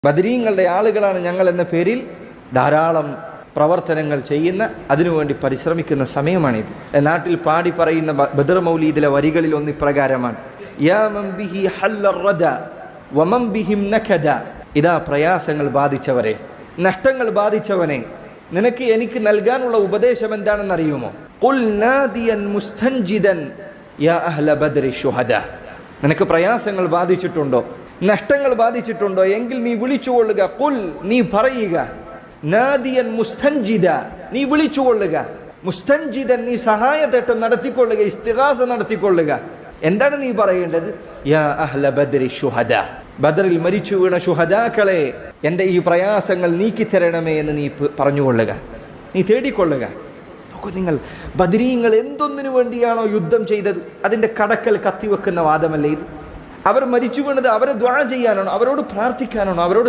ബദരീങ്ങളുടെ ആളുകളാണ് ഞങ്ങൾ എന്ന പേരിൽ ധാരാളം പ്രവർത്തനങ്ങൾ ചെയ്യുന്ന, അതിനുവേണ്ടി പരിശ്രമിക്കുന്ന സമയമാണിത്. നാട്ടിൽ പാടി പറയുന്ന ബദർ മൗലീദിലെ വരികളിൽ ഒന്ന് ഇപ്രകാരമാണ്: യാ മൻ ബിഹി ഹല്ലർ റദ വമൻ ബിഹിം നകദ. ഇതാ പ്രയാസങ്ങൾ ബാധിച്ചവരെ, നഷ്ടങ്ങൾ ബാധിച്ചവനെ, നിനക്ക് എനിക്ക് നൽകാനുള്ള ഉപദേശം എന്താണെന്ന് അറിയുമോ? ഖുൽ നാദിയൻ മുസ്തൻജിദൻ യാ അഹ്ല ബദ്രി ശുഹദ. നിനക്ക് പ്രയാസങ്ങൾ ബാധിച്ചിട്ടുണ്ടോ, നഷ്ടങ്ങൾ ബാധിച്ചിട്ടുണ്ടോ എങ്കിൽ നീ വിളിച്ചുകൊള്ളുക. ഖുൽ, നീ പറയുക. നാദിയൻ മുസ്തൻജിദ, നീ വിളിച്ചുകൊള്ളുക. മുസ്തൻജിദൻ, നീ സഹായത്തേട്ടം നടത്തിക്കൊള്ളുക, ഇസ്തിഗാസ നടത്തിക്കൊള്ളുക. എന്താണ് നീ പറയേണ്ടത്? യാ അഹ്ല ബദ്രി ശുഹദ, ബദറിൽ മരിച്ചു വീണ ശുഹദാക്കളെ, എൻ്റെ ഈ പ്രയാസങ്ങൾ നീക്കിത്തരണമേ എന്ന് നീ പറഞ്ഞുകൊള്ളുക, നീ തേടിക്കൊള്ളുക. നോക്കൂ നിങ്ങൾ, ബദരീങ്ങൾ എന്തൊന്നിനു വേണ്ടിയാണോ യുദ്ധം ചെയ്തത് അതിൻ്റെ കടക്കൽ കത്തിവെക്കുന്ന വാദമല്ലേ ഇത്? അവർ മരിച്ചു വീണത് അവരെ ദുആ ചെയ്യാനാണോ, അവരോട് പ്രാർത്ഥിക്കാനാണോ, അവരോട്